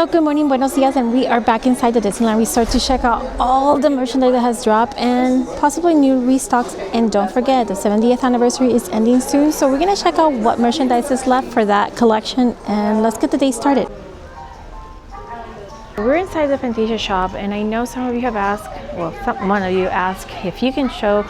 Hello, good morning, buenos dias, and we are back inside the Disneyland Resort to check out all the merchandise that has dropped and possibly new restocks. And don't forget, the 70th anniversary is ending soon, so we're gonna check out what merchandise is left for that collection, and let's get the day started. We're inside the Fantasia Shop, and I know some of you have asked, well, one of you asked if you can show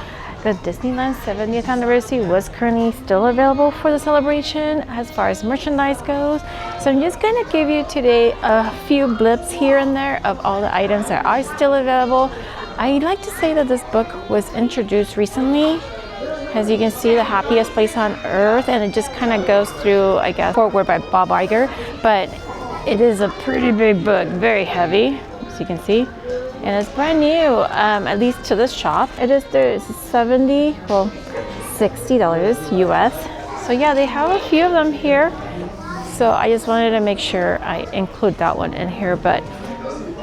the Disneyland 70th anniversary was currently still available for the celebration as far as merchandise goes. So I'm just going to give you today a few blips here and there of all the items that are still available. I like to say that this book was introduced recently. As you can see, the happiest place on earth, and it just kind of goes through, I guess, forward by Bob Iger, but it is a pretty big book, very heavy, as you can see. And it's brand new, at least to this shop. There's $60 US. So yeah, they have a few of them here. So I just wanted to make sure I include that one in here. But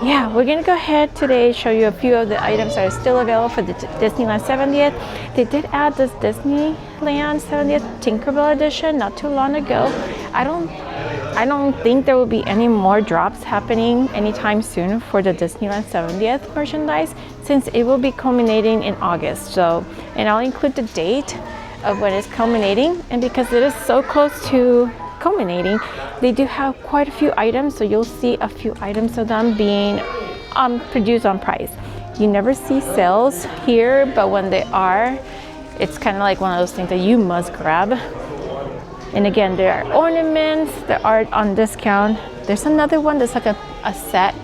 yeah, we're gonna go ahead today, show you a few of the items that are still available for the Disneyland 70th. They did add this Disneyland 70th Tinkerbell edition not too long ago. I don't think there will be any more drops happening anytime soon for the Disneyland 70th merchandise, since it will be culminating in August. So, and I'll include the date of when it's culminating, and because it is so close to culminating, they do have quite a few items, so you'll see a few items of them being produced on price. You never see sales here, but when they are, it's kind of like one of those things that you must grab. And again, there are ornaments that are on discount. There's another one that's like a set.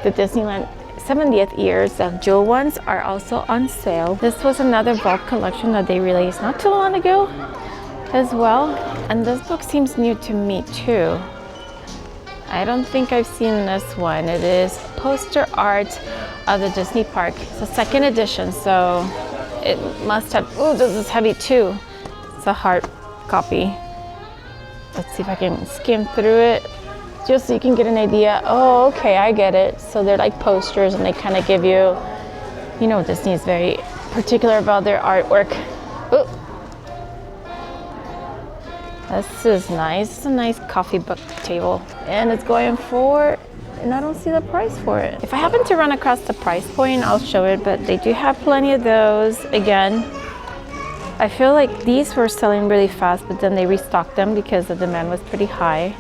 The Disneyland 70th years, the jewel ones are also on sale. This was another bulk collection that they released not too long ago as well. And this book seems new to me too. I don't think I've seen this one. It is poster art of the Disney park. It's a second edition, so it must have, oh, this is heavy too. It's a hard copy. Let's see if I can skim through it just so you can get an idea. Oh, okay, I get it. So they're like posters, and they kind of give you, you know, Disney is very particular about their artwork. Ooh. This is nice. It's a nice coffee book table, and it's going for, and I don't see the price for it. If I happen to run across the price point, I'll show it, but they do have plenty of those. Again, I feel like these were selling really fast, but then they restocked them because the demand was pretty high.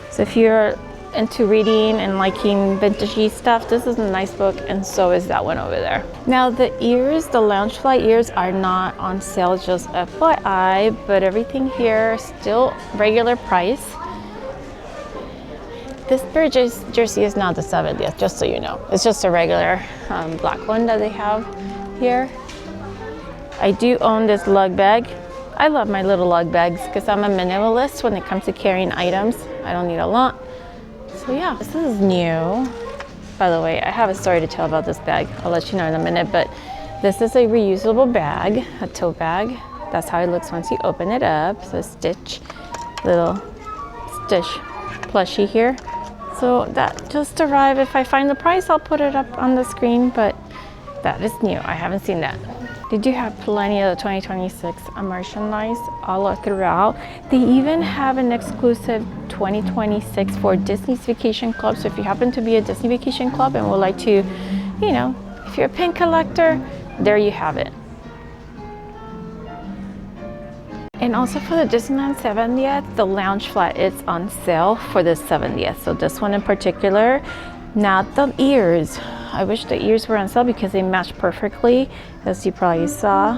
So if you're into reading and liking vintagey stuff, this is a nice book, and so is that one over there. Now the ears, the Loungefly ears, are not on sale, just FYI, but everything here is still regular price. This pair jersey is not the 70th, just so you know. It's just a regular black one that they have here. I do own this lug bag. I love my little lug bags because I'm a minimalist when it comes to carrying items. I don't need a lot. So yeah, this is new. By the way, I have a story to tell about this bag. I'll let you know in a minute, but this is a reusable bag, a tote bag. That's how it looks once you open it up. So Stitch, little Stitch plushie here. So that just arrived. If I find the price, I'll put it up on the screen, but that is new. I haven't seen that. They do have plenty of the 2026 merchandise all throughout. They even have an exclusive 2026 for Disney's Vacation Club. So if you happen to be a Disney Vacation Club and would like to, you know, if you're a pin collector, there you have it. And also for the Disneyland 70th, the lounge flat is on sale for the 70th. So this one in particular, not the ears. I wish the ears were on sale because they match perfectly, as you probably saw.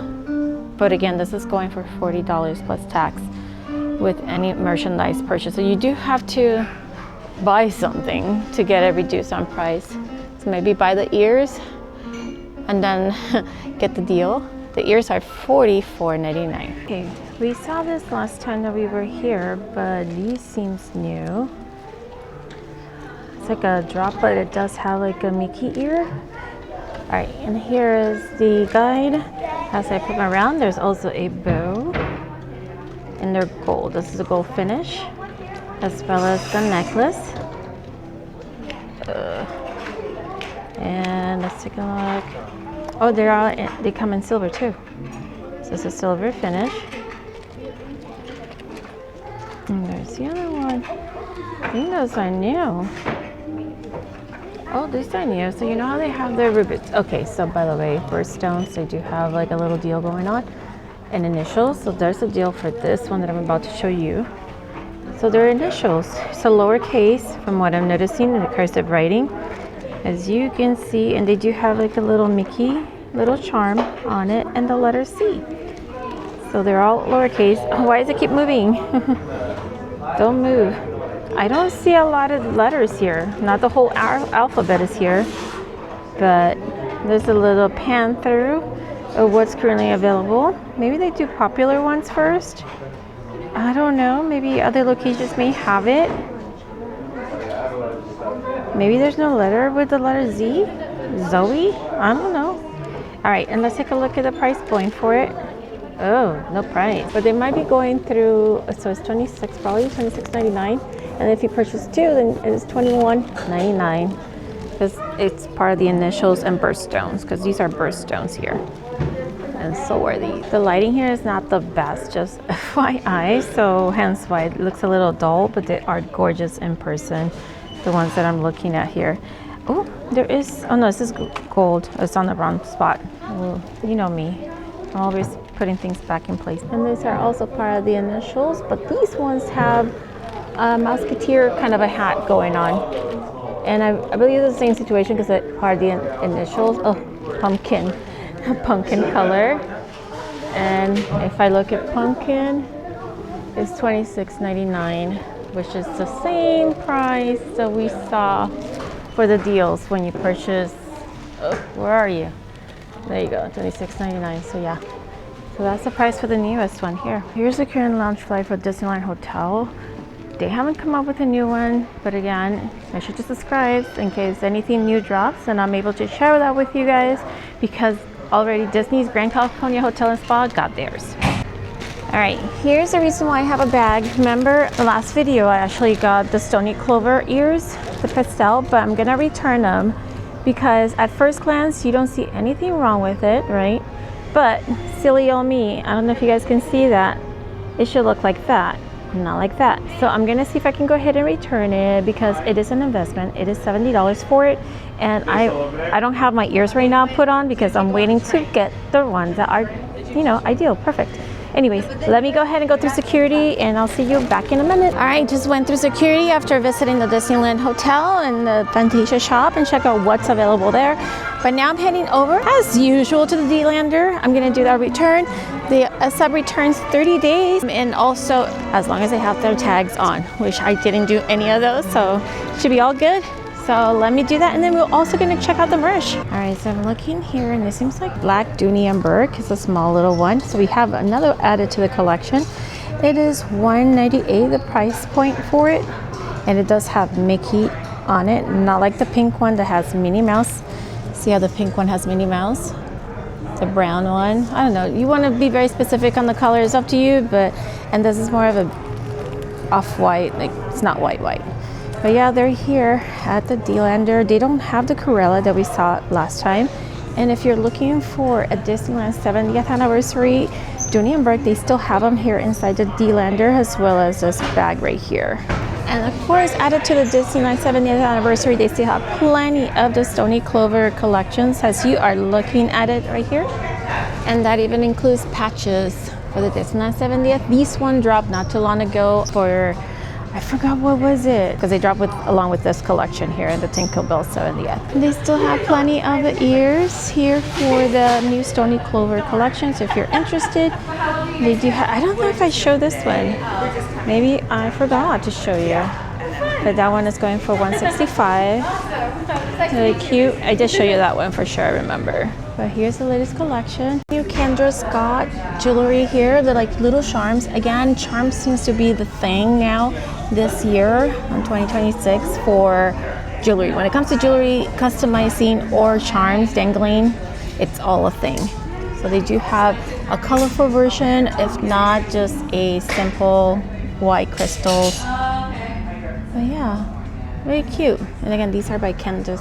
But again, this is going for $40 plus tax with any merchandise purchase. So you do have to buy something to get it reduced on price. So maybe buy the ears and then get the deal. The ears are $44.99. Okay, we saw this last time that we were here, but these seems new. It's like a drop, but it does have like a Mickey ear. All right, and here is the guide. As I put them around, there's also a bow, and they're gold. This is a gold finish, as well as the necklace. And let's take a look. Oh, they come in silver too. So it's a silver finish. And there's the other one. I think those are new. Oh, these are new. So you know how they have their rubies? Okay, so by the way, birthstones, they do have like a little deal going on. And initials, so there's a deal for this one that I'm about to show you. So their initials, so lowercase from what I'm noticing in the cursive writing, as you can see, and they do have like a little Mickey, little charm on it, and the letter C. So they're all lowercase. Oh, why does it keep moving? Don't move. I don't see a lot of letters here. Not the whole alphabet is here, but there's a little pan through of what's currently available. Maybe they do popular ones first. I don't know. Maybe other locations may have it. Maybe there's no letter with the letter Z. Zoe? I don't know. All right, and let's take a look at the price point for it. Oh, no price. But they might be going through, so it's 26, probably $26.99. And if you purchase two, then it's $21.99. Because it's part of the initials and birthstones, because these are birthstones here. And so are these. The lighting here is not the best, just FYI, so hence why it looks a little dull, but they are gorgeous in person, the ones that I'm looking at here. Oh, there is, oh no, this is gold. It's on the wrong spot. Well, you know me. I'm always putting things back in place. And these are also part of the initials, but these ones have a musketeer kind of a hat going on. And I believe it's the same situation because it's part of the initials. Oh, pumpkin color. And if I look at pumpkin, it's $26.99, which is the same price that we saw for the deals when you purchase. Oh, where are you? There you go, $26.99. So yeah, so that's the price for the newest one here. Here's the current launch flight for Disneyland Hotel. They haven't come up with a new one, but again, make sure to subscribe in case anything new drops, and I'm able to share that with you guys because already Disney's Grand California Hotel and Spa got theirs. All right, here's the reason why I have a bag. Remember the last video, I actually got the Stoney Clover ears, the pastel, but I'm gonna return them because at first glance, you don't see anything wrong with it, right? But silly old me, I don't know if you guys can see that. It should look like that. Not like that. So I'm gonna see if I can go ahead and return it because it is an investment. It is $70 for it, and I don't have my ears right now put on because I'm waiting to get the ones that are, you know, ideal, perfect. Anyways, let me go ahead and go through security and I'll see you back in a minute. All right, just went through security after visiting the Disneyland Hotel and the Fantasia Shop and check out what's available there. But now I'm heading over, as usual, to the D-Lander. I'm gonna do that return. The sub returns 30 days, and also as long as they have their tags on, which I didn't do any of those, so should be all good. So let me do that, and then we're also gonna check out the merch. All right, so I'm looking here, and it seems like black Dooney Bourke is a small little one. So we have another added to the collection. It is $198, the price point for it, and it does have Mickey on it, not like the pink one that has Minnie Mouse. See how the pink one has Minnie Mouse? The brown one, I don't know. You want to be very specific on the color, it's up to you, but, and this is more of a off-white, like it's not white. But yeah, they're here at the D-Lander. They don't have the Cruella that we saw last time. And if you're looking for a Disneyland 70th anniversary Dooney Bourke, they still have them here inside the D-Lander, as well as this bag right here. And of course, added to the Disneyland 70th anniversary, they still have plenty of the Stoney Clover collections, as you are looking at it right here. And that even includes patches for the Disneyland 70th. This one dropped not too long ago for, I forgot what was it, because they dropped along with this collection here in the Tinkerbell 70th. They still have plenty of the ears here for the new Stoney Clover collection. So if you're interested, they do have, I don't know if I showed this one. Maybe I forgot to show you. But that one is going for $165. Really cute. I did show you that one for sure, I remember. But here's the latest collection. New Kendra Scott jewelry here. They're like little charms. Again, charms seems to be the thing now this year in 2026 for jewelry. When it comes to jewelry, customizing or charms dangling, it's all a thing. So they do have a colorful version, if not just a simple white crystals. But yeah, very cute. And again, these are by Kendra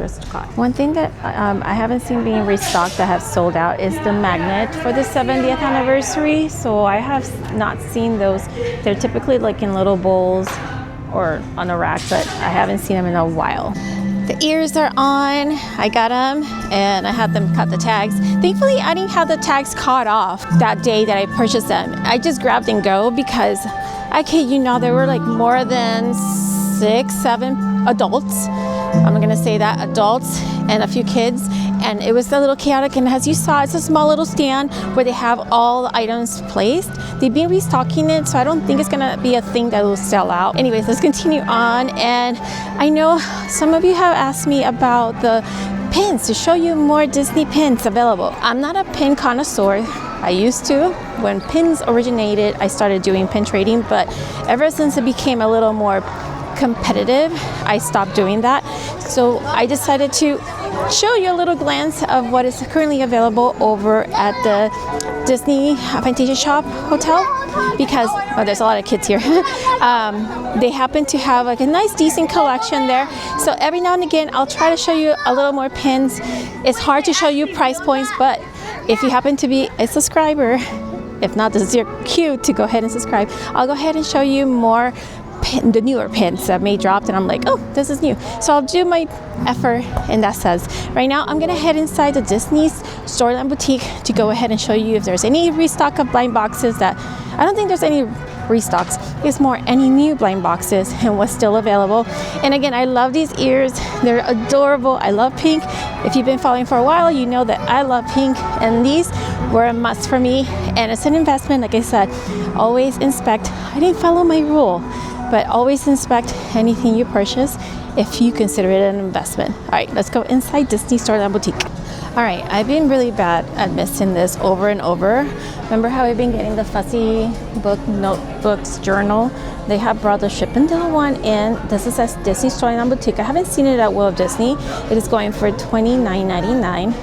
Scott. One thing that I haven't seen being restocked that have sold out is the magnet for the 70th anniversary. So I have not seen those. They're typically like in little bowls or on a rack, but I haven't seen them in a while. The ears are on. I got them and I had them cut the tags. Thankfully, I didn't have the tags cut off that day that I purchased them. I just grabbed and go because I kid you not, there were like more than 6, 7 adults. I'm gonna say that, adults and a few kids. And it was a little chaotic, and as you saw, it's a small little stand where they have all the items placed. They've been restocking it, so I don't think it's gonna be a thing that will sell out. Anyways, let's continue on. And I know some of you have asked me about the pins, to show you more Disney pins available. I'm not a pin connoisseur. I used to. When pins originated, I started doing pin trading, but ever since it became a little more competitive, I stopped doing that. So I decided to show you a little glance of what is currently available over at the Disney Fantasia Shop Hotel, because there's a lot of kids here. They happen to have like a nice decent collection there. So every now and again I'll try to show you a little more pins. It's hard to show you price points, but if you happen to be a subscriber, if not, this is your cue to go ahead and subscribe. I'll go ahead and show you more the newer pins that may dropped, and I'm like, oh, this is new. So I'll do my effort in that sense. Right now, I'm gonna head inside the Disney's Storyland Boutique to go ahead and show you if there's any restock of blind boxes. That I don't think there's any restocks. It's more any new blind boxes and what's still available. And again, I love these ears. They're adorable. I love pink. If you've been following for a while, you know that I love pink, and these were a must for me. And it's an investment. Like I said, always inspect. I didn't follow my rule, but always inspect anything you purchase if you consider it an investment. All right, let's go inside Disney Storyland Boutique. All right, I've been really bad at missing this over and over. Remember how I've been getting the fussy book notebooks journal? They have brought the Ship and Dale one in. This is at Disney Storyland Boutique. I haven't seen it at Will of Disney. It is going for $29.99.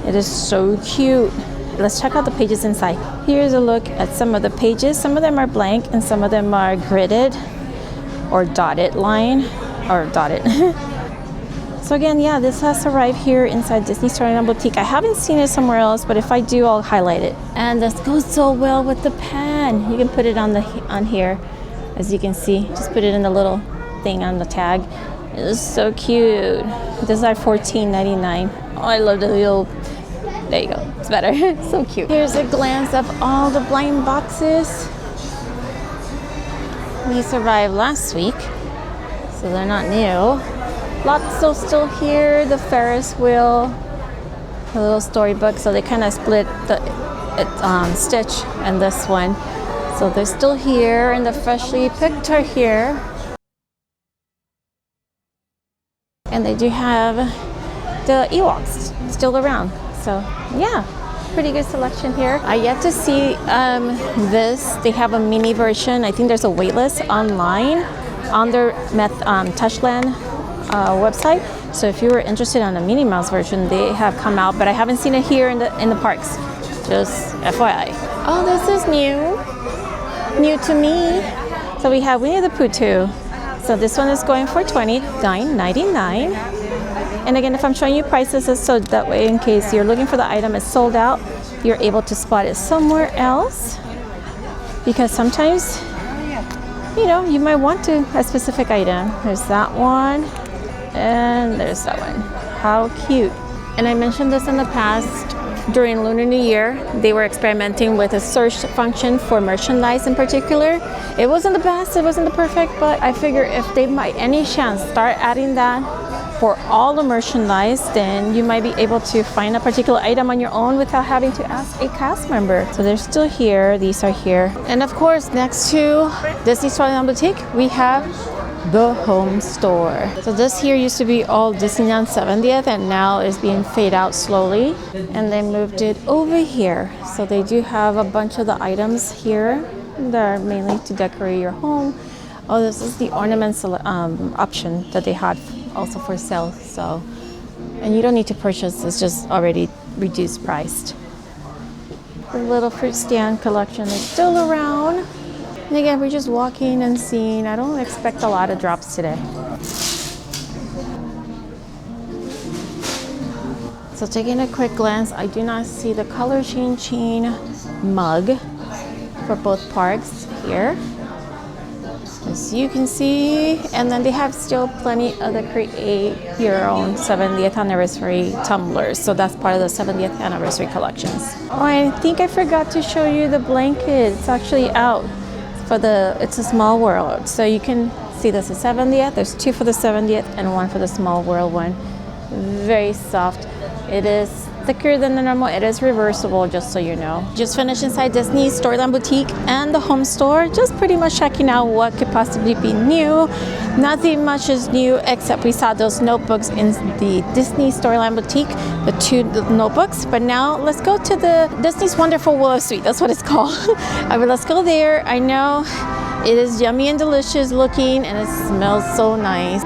It is so cute. Let's check out the pages inside. Here's a look at some of the pages. Some of them are blank and some of them are gridded or dotted line or dotted. So again, yeah, this has arrived here inside Disney Storyland Boutique. I haven't seen it somewhere else, but if I do, I'll highlight it. And this goes so well with the pen. You can put it on here, as you can see. Just put it in the little thing on the tag. It is so cute. This is at $14.99. Oh, I love the little. There you go. It's better. So cute. Here's a glance of all the blind boxes. These arrived last week, so they're not new. Lots of still here. The Ferris wheel, the little storybook. So they kind of split the Stitch and this one. So they're still here, and the freshly picked are here. And they do have the Ewoks still around. So yeah, pretty good selection here. I yet to see this. They have a mini version. I think there's a wait list online on their Touchland website. So if you were interested in a Minnie Mouse version, they have come out, but I haven't seen it here in the parks. Just FYI. Oh, this is new to me. So we have Winnie the Pooh too. So this one is going for $29.99. And again, if I'm showing you prices, it's so that way in case you're looking for the item, it's sold out, you're able to spot it somewhere else. Because sometimes, you know, you might want a specific item. There's that one, and there's that one. How cute. And I mentioned this in the past, during Lunar New Year, they were experimenting with a search function for merchandise in particular. It wasn't the best, it wasn't the perfect, but I figure if they might any chance start adding that for all the merchandise, then you might be able to find a particular item on your own without having to ask a cast member. So they're still here, these are here. And of course, next to Disney Storyland Boutique, we have the home store. So this here used to be all Disneyland 70th, and now is being faded out slowly. And they moved it over here. So they do have a bunch of the items here that are mainly to decorate your home. Oh, this is the ornaments option that they had also for sale. So, and you don't need to purchase, it's just already reduced priced. The little fruit stand collection is still around. And again, we're just walking and seeing. I don't expect a lot of drops today. So taking a quick glance, I do not see the color changing mug for both parks here. I as you can see. And then they have still plenty of the create your own 70th anniversary tumblers. So that's part of the 70th anniversary collections. Oh, I think I forgot to show you the blanket. It's actually out for it's a small world. So you can see this is 70th. There's 2 for the 70th and 1 for the small world one. Very soft. It is thicker than the normal. It is reversible, just so you know. Just finished inside Disney's Storyland Boutique and the home store. Just pretty much checking out what could possibly be new. Nothing much is new except we saw those notebooks in the Disney Storyland Boutique, the 2 notebooks. But now let's go to the Disney's Wonderful Willow Suite. That's what it's called. Let's go there. I know it is yummy and delicious looking, and it smells so nice.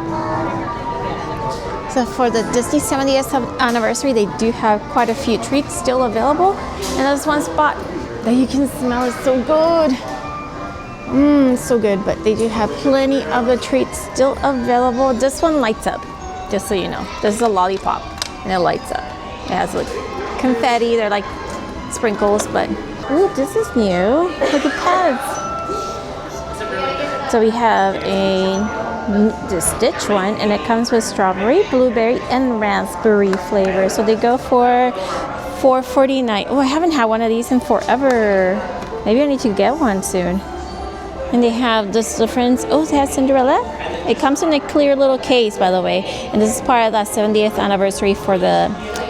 So for the Disney 70th anniversary, they do have quite a few treats still available. And there's one spot that you can smell is so good. So good. But they do have plenty of the treats still available. This one lights up, just so you know. This is a lollipop, and it lights up. It has like confetti. They're like sprinkles, but ooh, this is new. Look at pads. So we have the Stitch one, and it comes with strawberry, blueberry, and raspberry flavor. So they go for $4.49. Oh, I haven't had one of these in forever. Maybe I need to get one soon. And they have this difference. Oh, they have Cinderella. It comes in a clear little case, by the way. And this is part of that 70th anniversary for the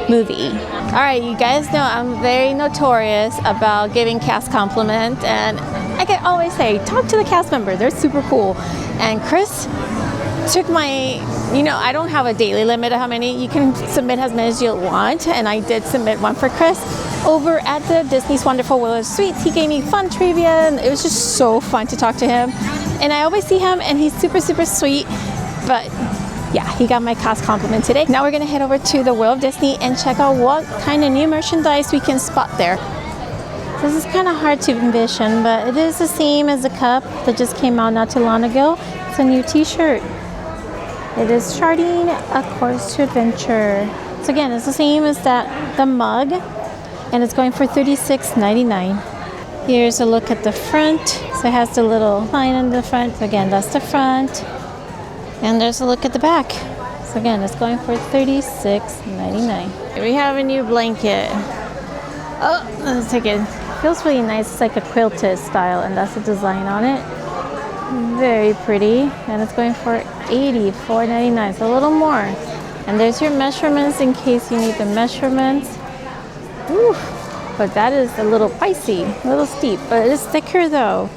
movie. All right, you guys know I'm very notorious about giving cast compliments, and I can always say, talk to the cast member. They're super cool. And Chris took my, I don't have a daily limit of how many. You can submit as many as you want. And I did submit one for Chris over at the Disney's Wonderful Willow Suite. He gave me fun trivia, and it was just so fun to talk to him. And I always see him, and he's super, super sweet. But yeah, he got my cast compliment today. Now we're gonna head over to the World of Disney and check out what kind of new merchandise we can spot there. This is kind of hard to envision, but it is the same as the cup that just came out not too long ago. It's a new t-shirt. It is charting a course to adventure. So again, it's the same as the mug, and it's going for $36.99. Here's a look at the front. So it has the little line on the front. So again, that's the front. And there's a look at the back. So again, it's going for $36.99. We have a new blanket. Oh, let's take it. Feels really nice. It's like a quilted style, and that's the design on it. Very pretty, and it's going for $84.99, so a little more. And there's your measurements in case you need the measurements. Ooh, but that is a little pricey, a little steep, but it is thicker though.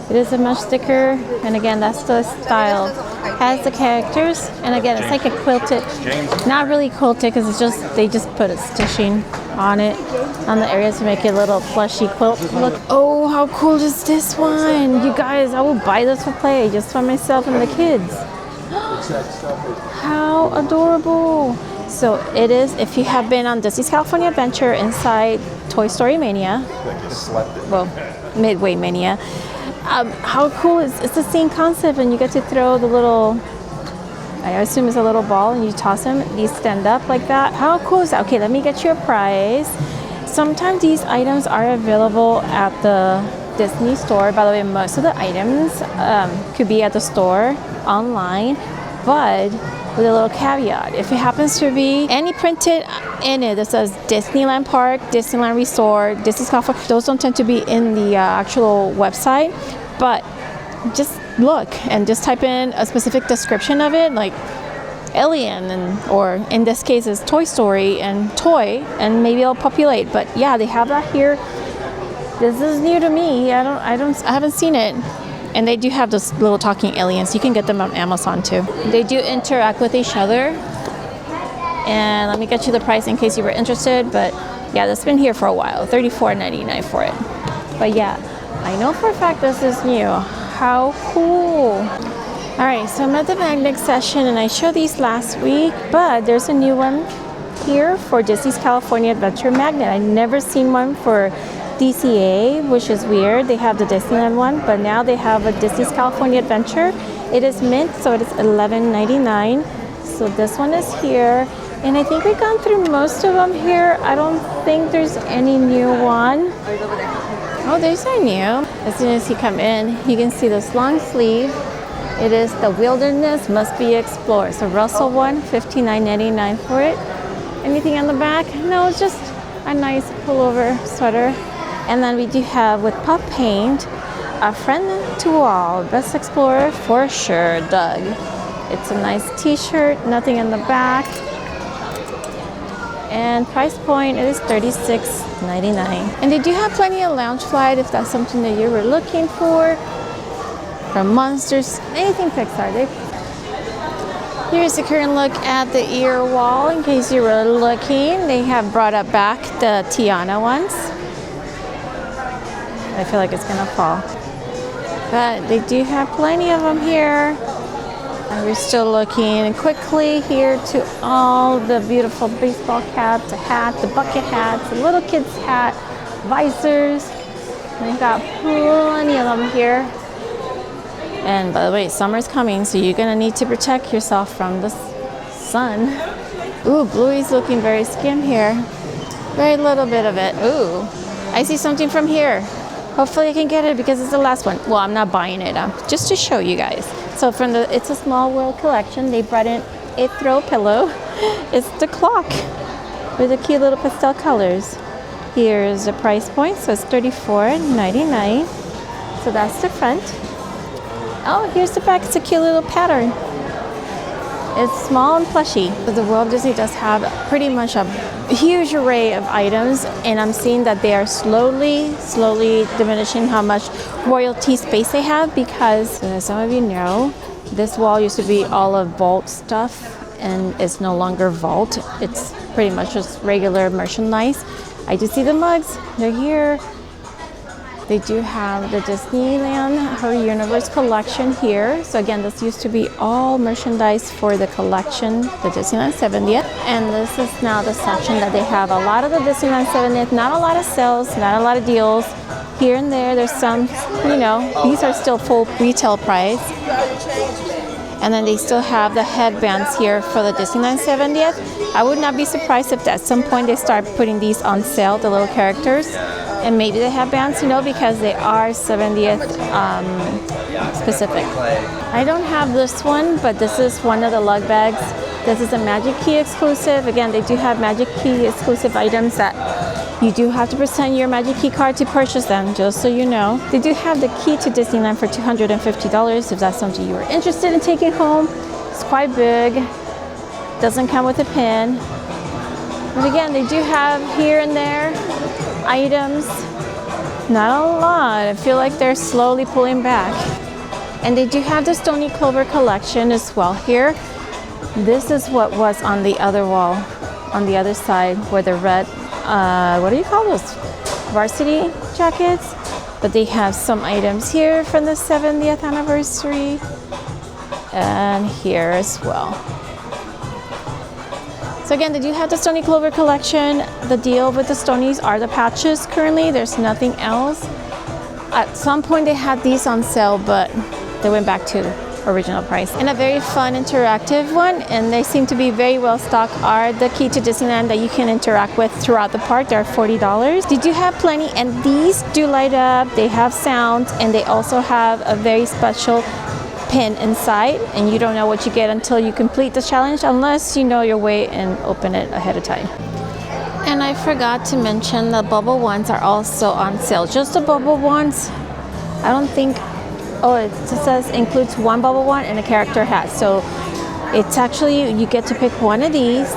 It is a much thicker, and again, that's the style. Has the characters, and again, it's like a quilted, not really quilted because they just put a stitching on it, on the areas to make it a little plushy quilt look. Oh, how cool is this one? You guys, I will buy this for play just for myself and the kids. How adorable. So it is, if you have been on Disney's California Adventure inside Toy Story Mania, well, Midway Mania, how cool is it's the same concept, and you get to throw the little, I assume it's a little ball, and you toss them. These stand up like that. How cool is that? Okay, let me get you a price. Sometimes these items are available at the Disney store. By the way, most of the items could be at the store online, but with a little caveat. If it happens to be any printed in it that says Disneyland Park, Disneyland Resort, Disney's California, those don't tend to be in the actual website, but just look and just type in a specific description of it, like Alien, or in this case is Toy Story and toy, and maybe it'll populate. But yeah, they have that here. This is new to me. I haven't seen it. And they do have those little talking aliens. You can get them on Amazon too. They do interact with each other. And let me get you the price in case you were interested. But yeah, that's been here for a while. $34.99 for it. But yeah, I know for a fact this is new. How cool. All right, so I'm at the magnet session, and I showed these last week, but there's a new one here for Disney's California Adventure magnet. I've never seen one for DCA, which is weird. They have the Disneyland one, but now they have a Disney's California Adventure. It is mint, so it is $11.99. So this one is here, and I think we've gone through most of them here. I don't think there's any new one. Oh, there's a new. As soon as you come in, you can see this long sleeve. It is The Wilderness Must Be Explored. So Russell one, $59.99 for it. Anything on the back? No, it's just a nice pullover sweater. And then we do have with pop paint, a friend to all, best explorer for sure, Doug. It's a nice t-shirt, nothing in the back. And price point is $36.99. And they do have plenty of lounge flight if that's something that you were looking for. From Monsters, anything Pixar. Here's a current look at the ear wall in case you were looking. They have brought up back the Tiana ones. I feel like it's gonna fall. But they do have plenty of them here. And we're still looking quickly here to all the beautiful baseball caps, the hat, the bucket hats, the little kids' hat, visors. They've got plenty of them here. And by the way, summer's coming, so you're gonna need to protect yourself from the sun. Ooh, Bluey's looking very skim here. Very little bit of it. Ooh, I see something from here. Hopefully I can get it because it's the last one. Well, I'm not buying it, just to show you guys. So from the It's a Small World collection, they brought in a throw pillow. It's the clock with the cute little pastel colors. Here's the price point, so it's $34.99. So that's the front. Oh, here's the back. It's a cute little pattern. It's small and plushy. But the World of Disney does have pretty much a huge array of items, and I'm seeing that they are slowly diminishing how much royalty space they have because, as some of you know, this wall used to be all of vault stuff, and it's no longer vault. It's pretty much just regular merchandise. I do see the mugs. They're here. They do have the Disneyland Her Universe collection here. So again, this used to be all merchandise for the collection, the Disneyland 70th. And this is now the section that they have a lot of the Disneyland 70th, not a lot of sales, not a lot of deals. Here and there, there's some, you know, these are still full retail price. And then they still have the headbands here for the Disneyland 70th. I would not be surprised if at some point they start putting these on sale, the little characters. And maybe they have bands, you know, because they are 70th specific. I don't have this one, but this is one of the lug bags. This is a Magic Key exclusive. Again, they do have Magic Key exclusive items that you do have to present your Magic Key card to purchase them, just so you know. They do have the key to Disneyland for $250 if that's something you are interested in taking home. It's quite big. Doesn't come with a pin. But again, they do have here and there items. Not a lot. I feel like they're slowly pulling back. And they do have the Stoney Clover collection as well here. This is what was on the other wall, on the other side, where the red, what do you call those? Varsity jackets. But they have some items here from the 70th anniversary. And here as well. So again, they do have the Stoney Clover collection. The deal with the Stonies are the patches currently. There's nothing else. At some point they had these on sale, but they went back to original price. And a very fun interactive one, and they seem to be very well stocked, are the Key to Disneyland that you can interact with throughout the park. They're $40. They do have plenty, and these do light up. They have sound, and they also have a very special pin inside, and you don't know what you get until you complete the challenge, unless you know your way and open it ahead of time. And I forgot to mention the bubble ones are also on sale. Just the bubble ones. I don't think, oh, it just says includes one bubble one and a character hat. So it's actually, you get to pick one of these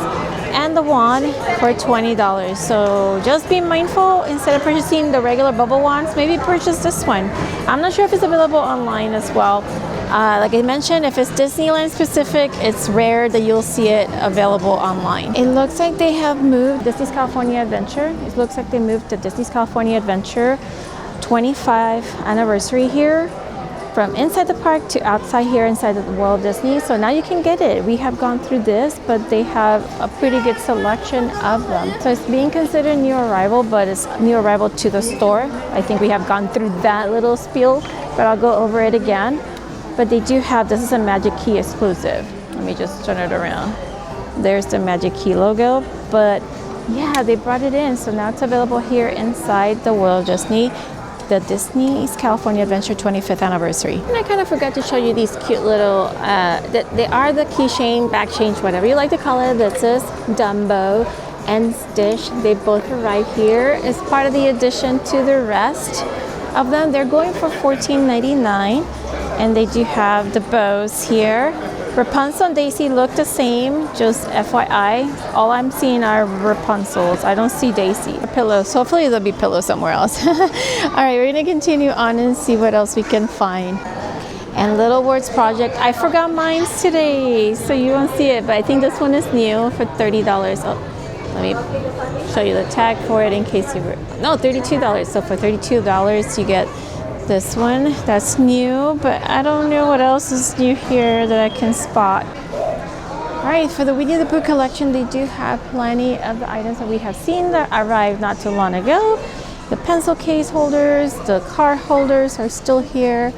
and the wand for $20. So just be mindful, instead of purchasing the regular bubble wands, maybe purchase this one. I'm not sure if it's available online as well. Like I mentioned, if it's Disneyland specific, it's rare that you'll see it available online. It looks like they have moved Disney's California Adventure. It looks like they moved to Disney's California Adventure 25th anniversary here, from inside the park to outside here inside the World of Disney. So now you can get it. We have gone through this, but they have a pretty good selection of them. So it's being considered new arrival, but it's new arrival to the store. I think we have gone through that little spiel, but I'll go over it again. But they do have, this is a Magic Key exclusive. Let me just turn it around. There's the Magic Key logo, but yeah, they brought it in. So now it's available here inside the World of Disney. the Disney's California Adventure 25th anniversary. And I kind of forgot to show you these cute little, they are the keychain, back change, whatever you like to call it. This is Dumbo and Stitch. They both arrive here as part of the addition to the rest of them. They're going for $14.99, and they do have the bows here. Rapunzel and Daisy look the same, just FYI. All I'm seeing are Rapunzels. I don't see Daisy. Pillows. Hopefully there'll be pillows somewhere else. All right, we're gonna continue on and see what else we can find. And Little Words Project. I forgot mine today, so you won't see it, but I think this one is new for $30. Oh, let me show you the tag for it in case you were, no, $32. So for $32, you get this one that's new, but I don't know what else is new here that I can spot. All right, for the Winnie the Pooh collection, they do have plenty of the items that we have seen that arrived not too long ago. The pencil case holders, the card holders are still here.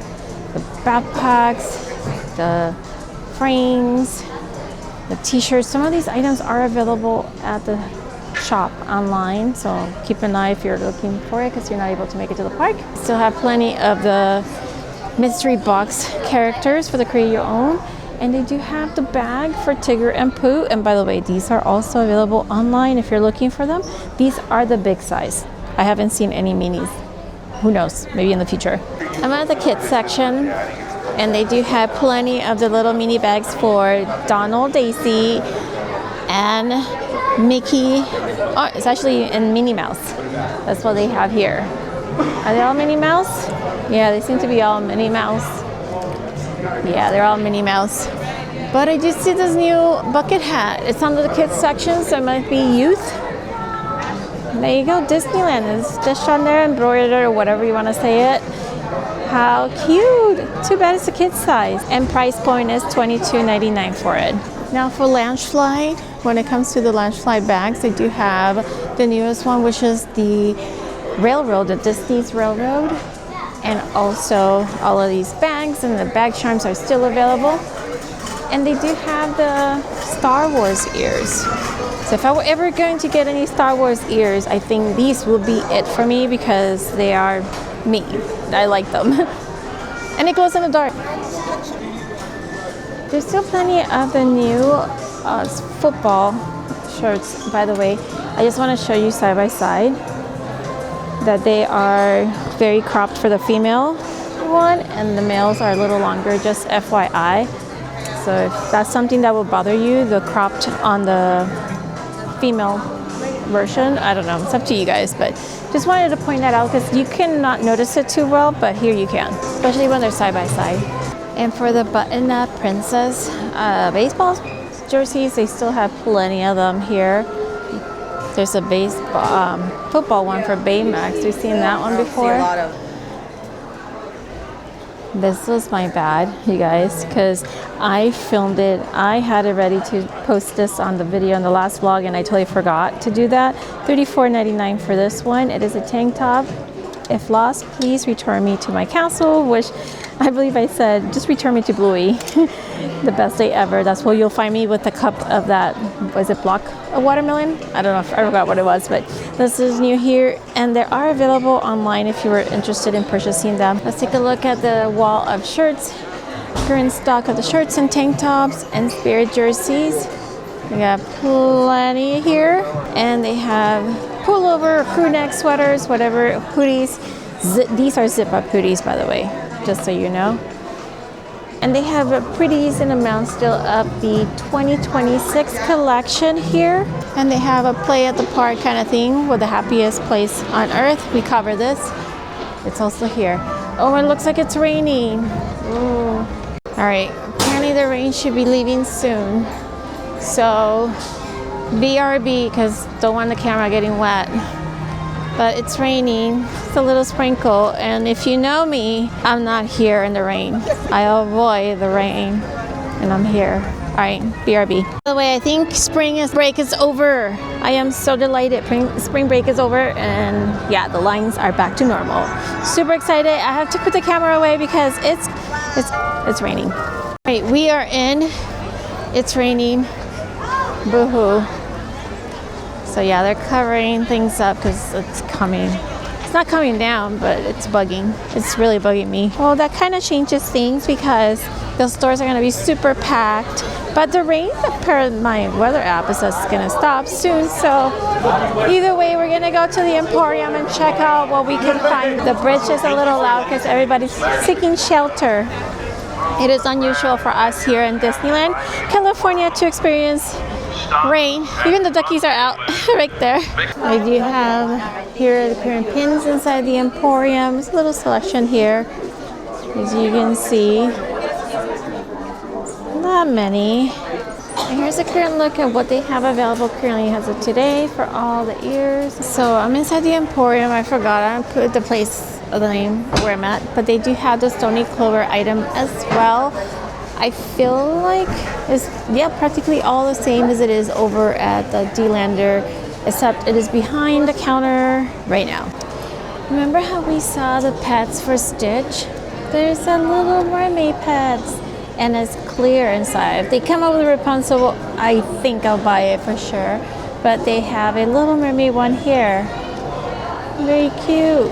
The backpacks, the frames, the t-shirts. Some of these items are available at the shop online, so keep an eye if you're looking for it because you're not able to make it to the park. Still have plenty of the mystery box characters for the create your own, and they do have the bag for Tigger and Pooh. And by the way, these are also available online if you're looking for them. These are the big size. I haven't seen any minis. Who knows, maybe in the future. I'm at the kids section, and they do have plenty of the little mini bags for Donald, Daisy, and Mickey. Oh, it's actually in Minnie Mouse. That's what they have here. Are they all Minnie Mouse? Yeah, they seem to be all Minnie Mouse. Yeah, they're all Minnie Mouse. But I do see this new bucket hat. It's under the kids section, so it might be youth. There you go, Disneyland is just on there, embroidered or whatever you want to say it. How cute! Too bad it's a kid size. And price point is $22.99 for it. Now for Loungefly, when it comes to the Loungefly bags, they do have the newest one, which is the Railroad, the Disney's Railroad. And also all of these bags and the bag charms are still available. And they do have the Star Wars ears. So if I were ever going to get any Star Wars ears, I think these will be it for me because they are me. I like them. And it glows in the dark. There's still plenty of the new football shirts, by the way. I just want to show you side by side that they are very cropped for the female one, and the males are a little longer, just FYI. So if that's something that will bother you, the cropped on the female version, I don't know, it's up to you guys, but just wanted to point that out because you cannot notice it too well, but here you can, especially when they're side by side. And for the button-up princess baseball jerseys, they still have plenty of them here. There's a baseball football one for Baymax. We've seen that one before. This was my bad, you guys, because I filmed it. I had it ready to post this on the video in the last vlog, and I totally forgot to do that. $34.99 for this one. It is a tank top. If lost, please return me to my castle, which I believe I said, just return me to Bluey. The best day ever. That's where you'll find me with a cup of that, was it block of watermelon? I don't know, I forgot what it was, but this is new here, and they are available online if you were interested in purchasing them. Let's take a look at the wall of shirts. Current stock of the shirts and tank tops and spirit jerseys. We got plenty here, and they have pullover, crew neck sweaters, whatever, hoodies. These are zip-up hoodies, by the way, just so you know. And they have a pretty decent amount still of the 2026 collection here. And they have a play at the park kind of thing with the happiest place on earth. We cover this. It's also here. Oh, it looks like it's raining. Ooh. All right, apparently the rain should be leaving soon. So BRB, because don't want the camera getting wet. But it's raining, it's a little sprinkle, and if you know me, I'm not here in the rain. I avoid the rain, and I'm here. All right, BRB. By the way, I think spring break is over. I am so delighted. Spring break is over, and yeah, the lines are back to normal. Super excited. I have to put the camera away because it's raining. All right, we are in. It's raining. Boo-hoo. So yeah, they're covering things up because it's coming. It's not coming down, but it's bugging. It's really bugging me. Well, that kind of changes things because the stores are going to be super packed. But the rain, per my weather app, is just going to stop soon. So either way, we're going to go to the Emporium and check out what we can find. The bridge is a little loud because everybody's seeking shelter. It is unusual for us here in Disneyland, California, to experience rain. Even the duckies are out right there. I do have here the parent pins inside the Emporium. There's a little selection here, as you can see. Not many. And here's a current look at what they have available currently as of today for all the ears. So I'm inside the Emporium. I forgot I put the place, the name where I'm at, but they do have the Stoney Clover item as well. I feel like it's practically all the same as it is over at the D-Lander, except it is behind the counter right now. Remember how we saw the pets for Stitch? There's a Little Mermaid pets, and it's clear inside. If they come up with Rapunzel, I think I'll buy it for sure. But they have a Little Mermaid one here. Very cute.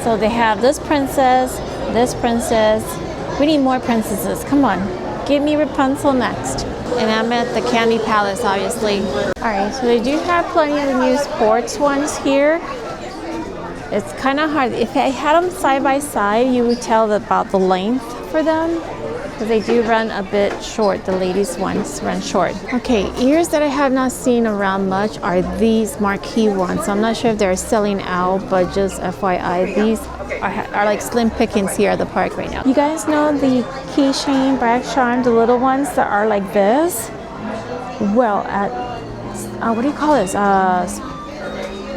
So they have this princess, this princess. We need more princesses. Come on, give me Rapunzel next. And I'm at the Candy Palace, obviously. All right, so they do have plenty of the new sports ones here. It's kind of hard. If I had them side by side, you would tell about the length for them, because they do run a bit short. The ladies' ones run short. Okay, ears that I have not seen around much are these marquee ones. I'm not sure if they're selling out, but just FYI, these are like slim pickings here at the park right now. You guys know the keychain, brag charm, the little ones that are like this? Well, at what do you call this?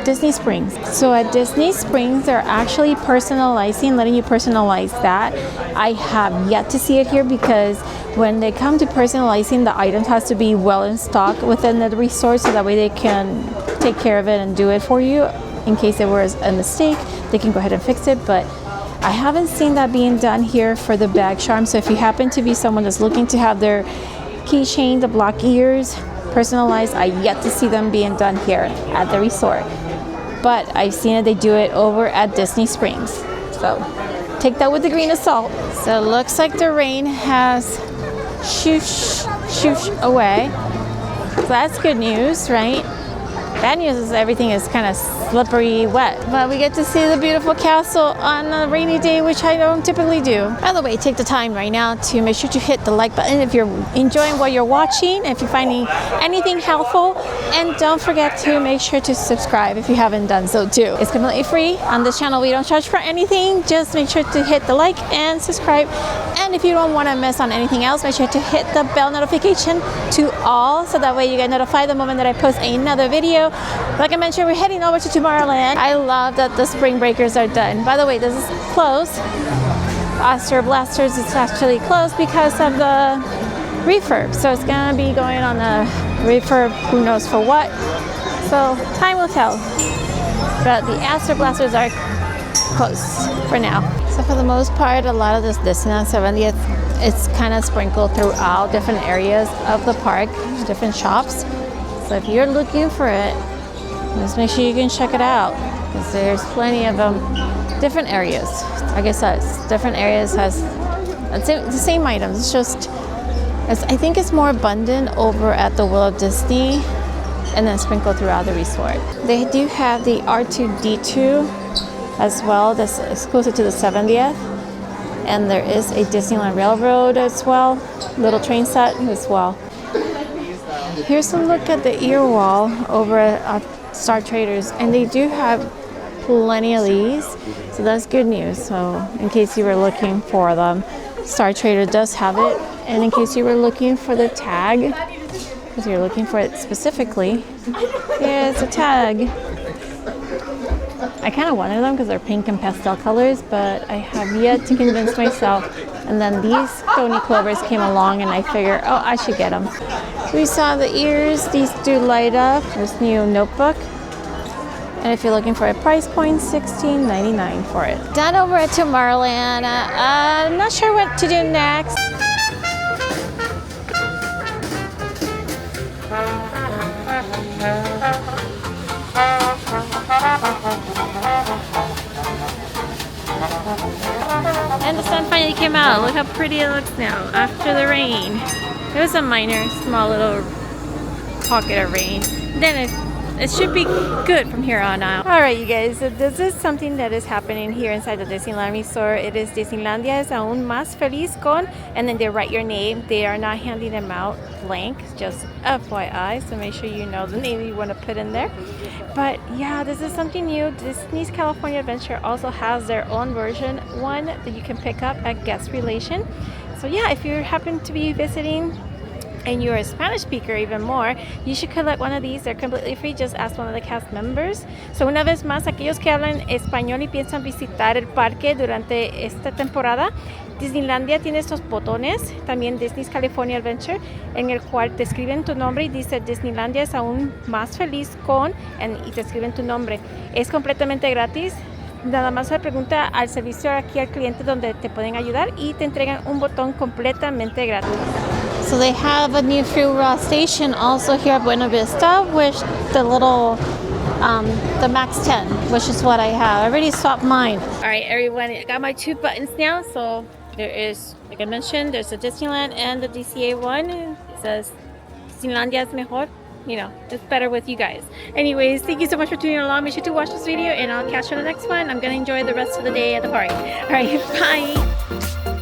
Disney Springs. So at Disney Springs, they're actually personalizing, letting you personalize that. I have yet to see it here because when they come to personalizing, the items has to be well in stock within the resort, so that way they can take care of it and do it for you. In case there was a mistake, they can go ahead and fix it. But I haven't seen that being done here for the bag charm. So if you happen to be someone that's looking to have their keychain, the block ears, personalized, I yet to see them being done here at the resort. But I've seen it, they do it over at Disney Springs. So take that with a grain of salt. So it looks like the rain has shoosh away. So that's good news, right? Bad news is everything is kind of slippery wet, but we get to see the beautiful castle on a rainy day, which I don't typically do. By the way, take the time right now to make sure to hit the like button if you're enjoying what you're watching, if you're finding anything helpful, and don't forget to make sure to subscribe if you haven't done so too. It's completely free. On this channel, we don't charge for anything. Just make sure to hit the like and subscribe. And if you don't want to miss on anything else, make sure to hit the bell notification to all, so that way you get notified the moment that I post another video. Like I mentioned, we're heading over to Tomorrowland. I love that the spring breakers are done. By the way, this is closed. Oyster Blasters is actually closed because of the refurb. So it's gonna be going on a refurb, who knows for what. So time will tell. But the Oyster Blasters are closed for now. So for the most part, a lot of this Disneyland 70th, it's kind of sprinkled throughout different areas of the park, different shops. So if you're looking for it, just make sure you can check it out, because there's plenty of different areas. Like I said, different areas has the same items. It's just, I think it's more abundant over at the Will of Disney and then sprinkled throughout the resort. They do have the R2-D2 as well, that's exclusive to the 70th. And there is a Disneyland Railroad as well, little train set as well. Here's a look at the ear wall over at Star Traders, and they do have plenty of these, so that's good news. So in case you were looking for them, Star Trader does have it. And in case you were looking for the tag, because you're looking for it specifically, here's a tag. I kind of wanted them because they're pink and pastel colors, but I have yet to convince myself. And then these Stoney Clovers came along, and I figured, oh, I should get them. We saw the ears. These do light up. This new notebook. And if you're looking for a price point, $16.99 for it. Done over at Tomorrowland. I'm not sure what to do next. him out. Look how pretty it looks now after the rain. There was a minor, small little pocket of rain. Then it should be good from here on out. Alright, you guys, so this is something that is happening here inside the Disneyland Resort. It is Disneylandia es aún más feliz con, and then they write your name. They are not handing them out blank, just FYI, so make sure you know the name you want to put in there. But yeah, this is something new. Disney's California Adventure also has their own version, one that you can pick up at Guest Relation. So yeah, if you happen to be visiting and you're a Spanish speaker even more, you should collect one of these. They're completely free. Just ask one of the cast members. So una vez más, aquellos que hablan español y piensan visitar el parque durante esta temporada, Disneylandia tiene estos botones, también Disney's California Adventure, en el cual te escriben tu nombre y dice Disneylandia es aún más feliz con, y te escriben tu nombre. Es completamente gratis. Nada más se pregunta al servicio aquí al cliente donde te pueden ayudar y te entregan un botón completamente gratis. So they have a new fuel station also here at Buena Vista with the little, the Max 10, which is what I have. I already swapped mine. All right, everyone, I got my 2 buttons now. So there is, like I mentioned, there's the Disneyland and the DCA one. It says Disneylandia es mejor. You know, it's better with you guys. Anyways, thank you so much for tuning along. Make sure to watch this video and I'll catch you on the next one. I'm going to enjoy the rest of the day at the party. All right, bye.